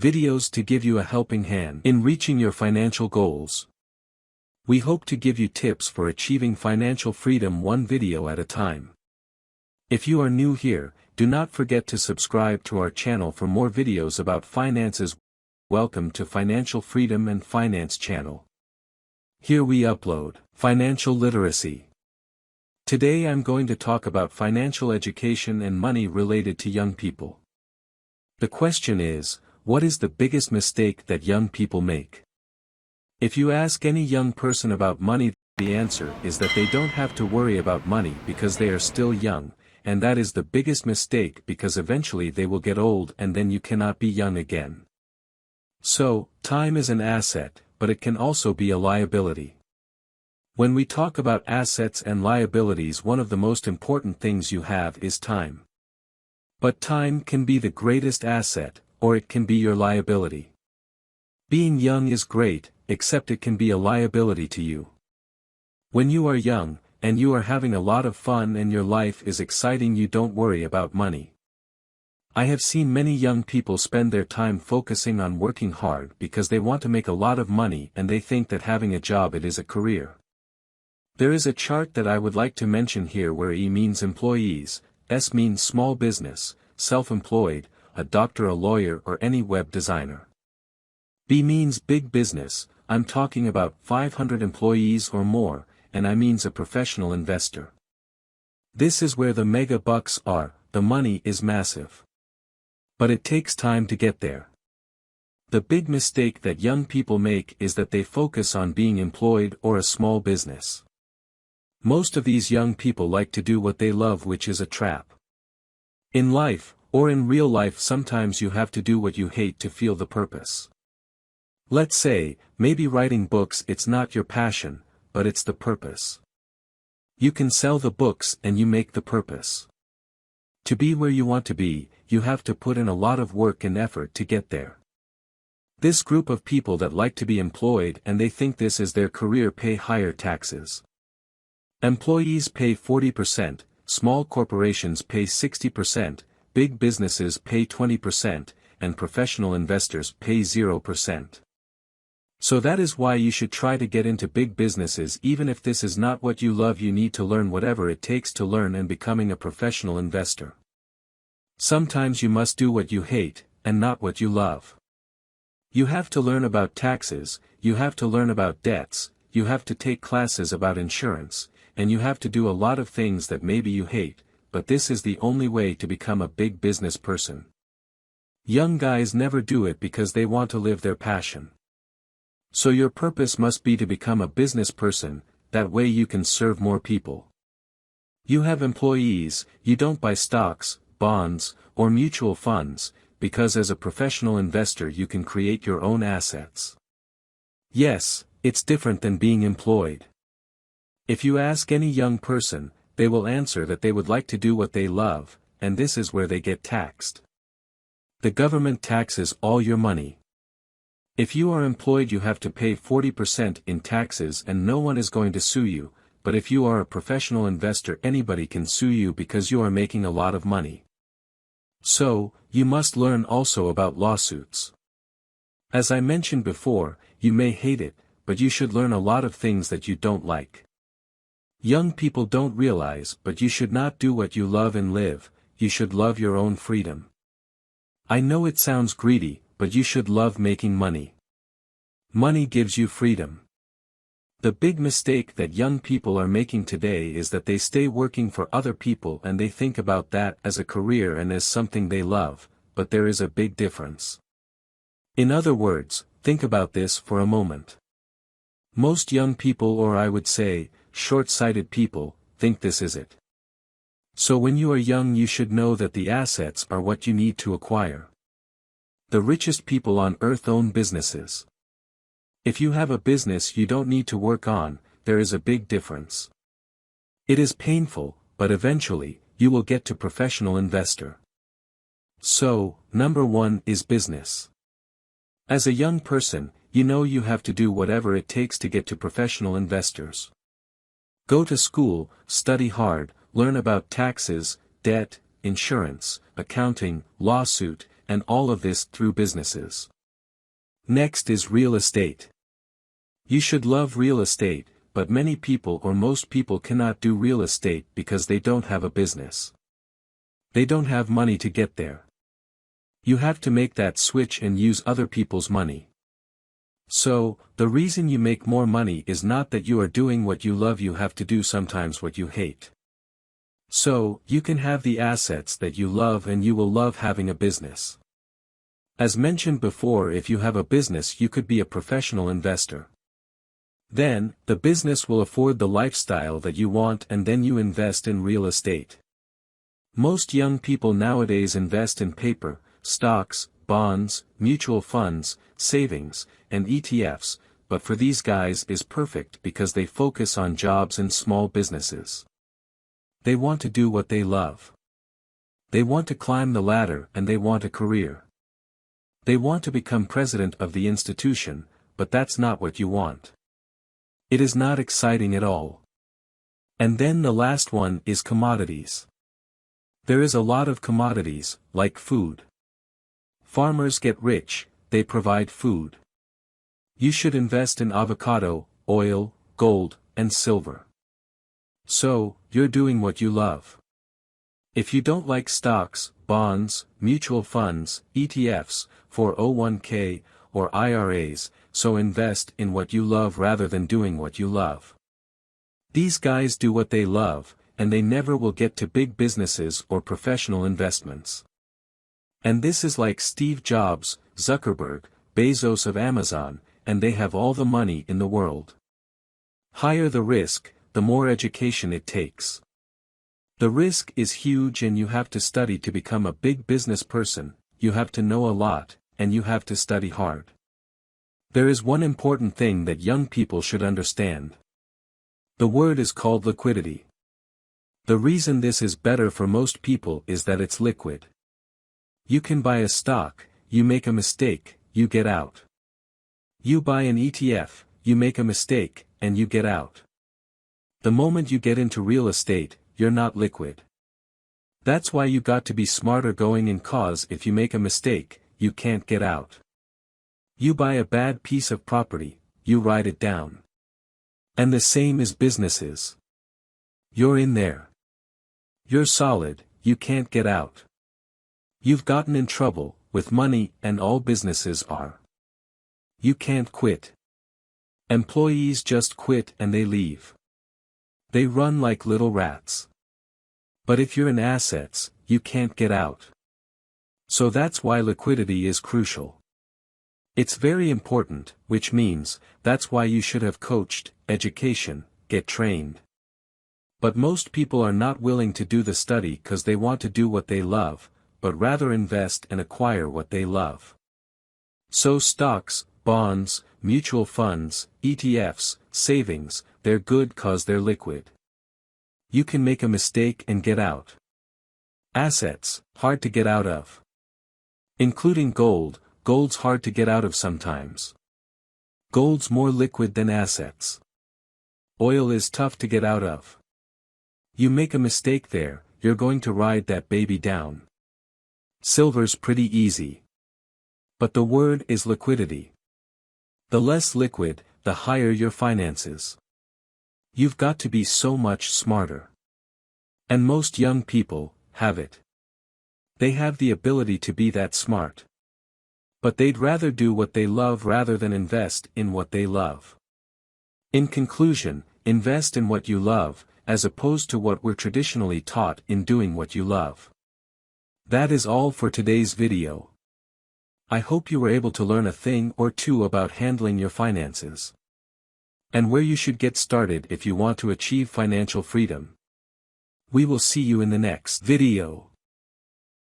videos to give you a helping hand in reaching your financial goals. We hope to give you tips for achieving financial freedom one video at a time. If you are new here, do not forget to subscribe to our channel for more videos about finances. Welcome to Financial Freedom and Finance channel. Here we upload financial literacy. Today I'm going to talk about financial education and money related to young people. The question is, what is the biggest mistake that young people make? If you ask any young person about money, the answer is that they don't have to worry about money because they are still young, and that is the biggest mistake because eventually they will get old and then you cannot be young again. So, time is an asset, but it can also be a liability. When we talk about assets and liabilities, one of the most important things you have is time. But time can be the greatest asset, or it can be your liability. Being young is great, except it can be a liability to you. When you are young, and you are having a lot of fun and your life is exciting, you don't worry about money. I have seen many young people spend their time focusing on working hard because they want to make a lot of money and they think that having a job it is a career. There is a chart that I would like to mention here where E means employees, S means small business, self-employed, a doctor, a lawyer, or any web designer. B means big business, I'm talking about 500 employees or more, and I means a professional investor. This is where the mega bucks are, the money is massive. But it takes time to get there. The big mistake that young people make is that they focus on being employed or a small business. Most of these young people like to do what they love, which is a trap. In life, or in real life, sometimes you have to do what you hate to feel the purpose. Let's say, maybe writing books, it's not your passion, but it's the purpose. You can sell the books and you make the purpose. To be where you want to be, you have to put in a lot of work and effort to get there. This group of people that like to be employed and they think this is their career pay higher taxes. Employees pay 40%, small corporations pay 60%, big businesses pay 20%, and professional investors pay 0%. So that is why you should try to get into big businesses. Even if this is not what you love, you need to learn whatever it takes to learn and becoming a professional investor. Sometimes you must do what you hate, and not what you love. You have to learn about taxes, you have to learn about debts, you have to take classes about insurance, and you have to do a lot of things that maybe you hate, but this is the only way to become a big business person. Young guys never do it because they want to live their passion. So your purpose must be to become a business person, that way you can serve more people. You have employees, you don't buy stocks, bonds, or mutual funds, because as a professional investor you can create your own assets. Yes, it's different than being employed. If you ask any young person, they will answer that they would like to do what they love, and this is where they get taxed. The government taxes all your money. If you are employed you have to pay 40% in taxes and no one is going to sue you, but if you are a professional investor anybody can sue you because you are making a lot of money. So, you must learn also about lawsuits. As I mentioned before, you may hate it, but you should learn a lot of things that you don't like. Young people don't realize, but you should not do what you love and live, you should love your own freedom. I know it sounds greedy, but you should love making money. Money gives you freedom. The big mistake that young people are making today is that they stay working for other people and they think about that as a career and as something they love, but there is a big difference. In other words, think about this for a moment. Most young people, or I would say, short-sighted people, think this is it. So when you are young you should know that the assets are what you need to acquire. The richest people on earth own businesses. If you have a business you don't need to work on, there is a big difference. It is painful, but eventually, you will get to professional investor. So, number 1 is business. As a young person, you know you have to do whatever it takes to get to professional investors. Go to school, study hard, learn about taxes, debt, insurance, accounting, lawsuit, and all of this through businesses. Next is real estate. You should love real estate, but many people or most people cannot do real estate because they don't have a business. They don't have money to get there. You have to make that switch and use other people's money. So, the reason you make more money is not that you are doing what you love, you have to do sometimes what you hate. So, you can have the assets that you love and you will love having a business. As mentioned before, if you have a business you could be a professional investor. Then, the business will afford the lifestyle that you want and then you invest in real estate. Most young people nowadays invest in paper, stocks, bonds, mutual funds, savings, and ETFs, but for these guys is perfect because they focus on jobs and small businesses. They want to do what they love. They want to climb the ladder and they want a career. They want to become president of the institution, but that's not what you want. It is not exciting at all. And then the last one is commodities. There is a lot of commodities, like food. Farmers get rich, they provide food. You should invest in avocado, oil, gold, and silver. So, you're doing what you love. If you don't like stocks, bonds, mutual funds, ETFs, 401k, or IRAs, so invest in what you love rather than doing what you love. These guys do what they love, and they never will get to big businesses or professional investments. And this is like Steve Jobs, Zuckerberg, Bezos of Amazon, and they have all the money in the world. Higher the risk, the more education it takes. The risk is huge and you have to study to become a big business person, you have to know a lot, and you have to study hard. There is one important thing that young people should understand. The word is called liquidity. The reason this is better for most people is that it's liquid. You can buy a stock, you make a mistake, you get out. You buy an ETF, you make a mistake, and you get out. The moment you get into real estate, you're not liquid. That's why you got to be smarter going in, cause if you make a mistake, you can't get out. You buy a bad piece of property, you write it down. And the same is businesses. You're in there. You're solid, you can't get out. You've gotten in trouble, with money, and all businesses are. You can't quit. Employees just quit and they leave. They run like little rats. But if you're in assets, you can't get out. So that's why liquidity is crucial. It's very important, which means, that's why you should have coached, education, get trained. But most people are not willing to do the study cause they want to do what they love, but rather invest and acquire what they love. So stocks, bonds, mutual funds, ETFs, savings, they're good cause they're liquid. You can make a mistake and get out. Assets, hard to get out of. Including gold, gold's hard to get out of sometimes. Gold's more liquid than assets. Oil is tough to get out of. You make a mistake there, you're going to ride that baby down. Silver's pretty easy. But the word is liquidity. The less liquid, the higher your finances. You've got to be so much smarter. And most young people have it. They have the ability to be that smart. But they'd rather do what they love rather than invest in what they love. In conclusion, invest in what you love, as opposed to what we're traditionally taught in doing what you love. That is all for today's video. I hope you were able to learn a thing or two about handling your finances. And where you should get started if you want to achieve financial freedom. We will see you in the next video.